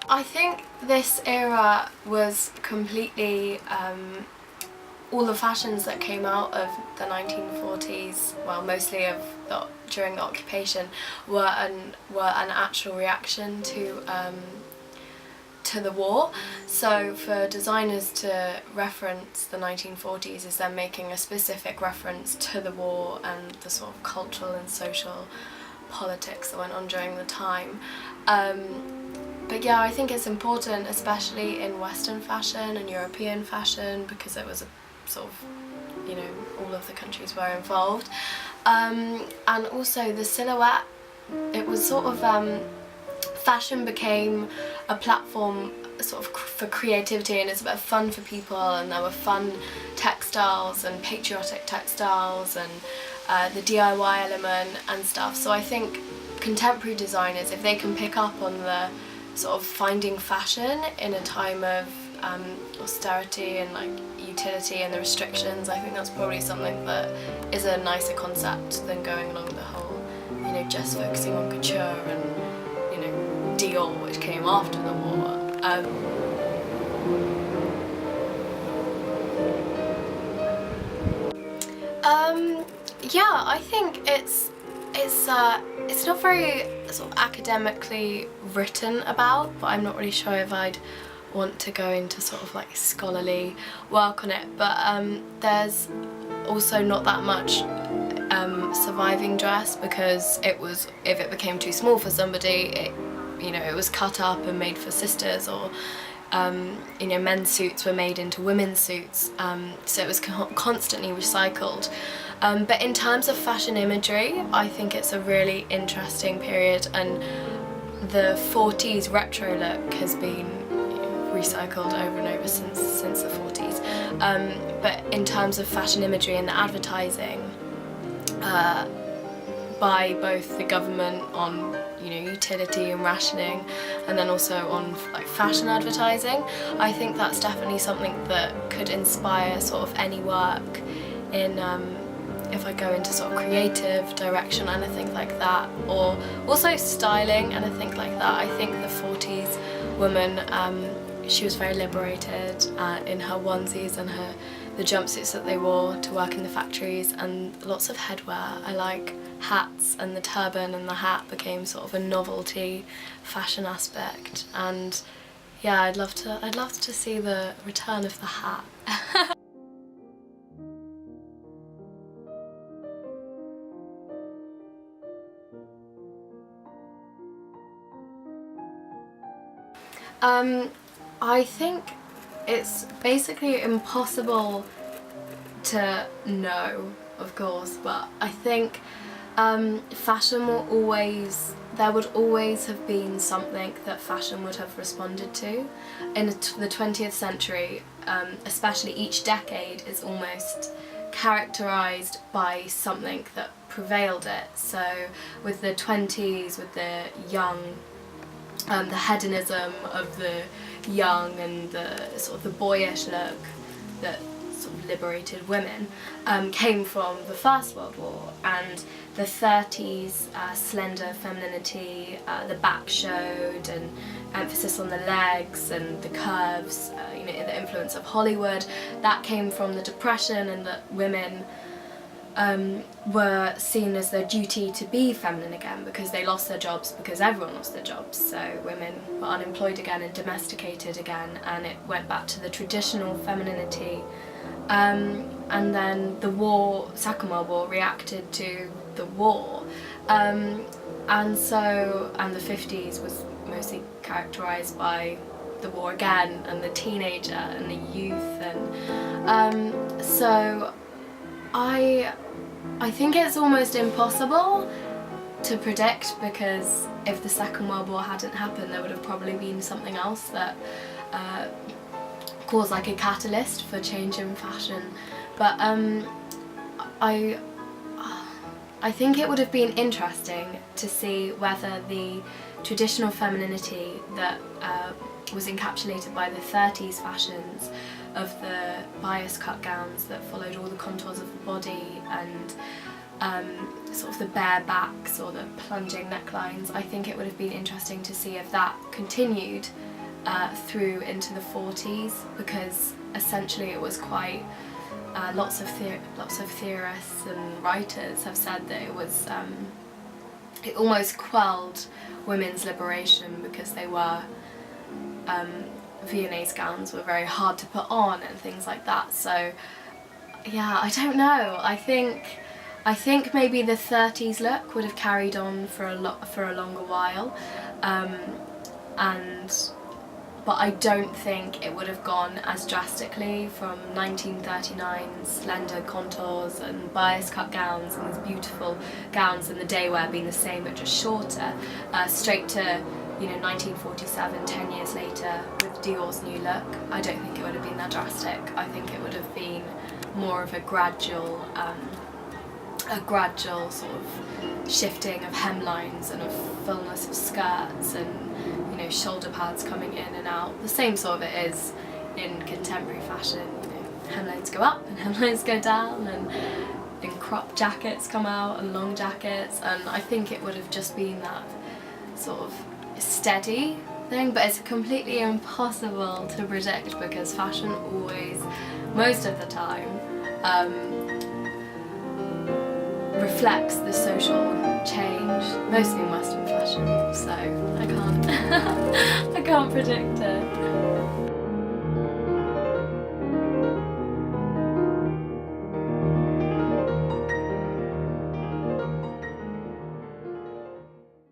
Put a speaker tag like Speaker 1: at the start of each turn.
Speaker 1: I think this era was completely, all the fashions that came out of the 1940s, well mostly during the occupation, were an actual reaction to the war. So for designers to reference the 1940s is then making a specific reference to the war and the sort of cultural and social politics that went on during the time. But yeah, I think it's important, especially in Western fashion and European fashion, because it was a sort of, you know, all of the countries were involved. And also the silhouette, it was sort of, fashion became a platform sort of for creativity, and it's a bit of fun for people, and there were fun textiles and patriotic textiles and the DIY element and stuff. So I think contemporary designers, if they can pick up on the sort of finding fashion in a time of austerity and like utility and the restrictions, I think that's probably something that is a nicer concept than going along the whole, you know, just focusing on couture and, you know, Dior, which came after the war. Yeah, I think it's not very sort of academically written about, but I'm not really sure if I'd want to go into sort of like scholarly work on it. But there's also not that much surviving dress, because if it became too small for somebody, it was cut up and made for sisters, or you know, men's suits were made into women's suits, so it was constantly recycled. But in terms of fashion imagery, I think it's a really interesting period, and the 40s retro look has been recycled over and over since the 40s. But in terms of fashion imagery and the advertising, by both the government on, you know, utility and rationing, and then also on like fashion advertising, I think that's definitely something that could inspire sort of any work in, if I go into sort of creative direction and anything like that, or also styling and anything like that. I think the 40s woman, she was very liberated in her onesies and the jumpsuits that they wore to work in the factories, and lots of headwear. I like hats, and the turban and the hat became sort of a novelty fashion aspect. And yeah, I'd love to see the return of the hat. I think it's basically impossible to know, of course, but I think fashion there would always have been something that fashion would have responded to. In the 20th century, especially, each decade is almost characterised by something that prevailed it. So with the 20s, with the young, the hedonism of the young and the sort of the boyish look that sort of liberated women, came from the First World War, and the 30s, slender femininity, the back showed, and emphasis on the legs and the curves, you know, the influence of Hollywood, that came from the Depression, and that women were seen as their duty to be feminine again, because they lost their jobs, because everyone lost their jobs, so women were unemployed again and domesticated again, and it went back to the traditional femininity. And then the war, Second World War, reacted to the war, and the 50s was mostly characterised by the war again, and the teenager and the youth, and so I think it's almost impossible to predict, because if the Second World War hadn't happened, there would have probably been something else that caused like a catalyst for change in fashion. But I think it would have been interesting to see whether the traditional femininity that was encapsulated by the 30s fashions of the bias cut gowns that followed all the contours of the body, and sort of the bare backs or the plunging necklines. I think it would have been interesting to see if that continued through into the 40s, because essentially it was quite lots of theorists and writers have said that it was it almost quelled women's liberation, because they were Viennese gowns were very hard to put on and things like that. So yeah, I don't know. I think maybe the 30s look would have carried on for a longer while, but I don't think it would have gone as drastically from 1939's slender contours and bias cut gowns and these beautiful gowns and the day wear being the same but just shorter, straight to 1947, 10 years later, with Dior's new look. I don't think it would have been that drastic. I think it would have been more of a gradual sort of shifting of hemlines and of fullness of skirts and shoulder pads coming in and out. The same sort of it is in contemporary fashion. Hemlines go up and hemlines go down, and crop jackets come out and long jackets, and I think it would have just been that sort of steady thing, but it's completely impossible to predict, because fashion always, most of the time, reflects the social change, mostly in Western fashion, so I can't I can't predict it.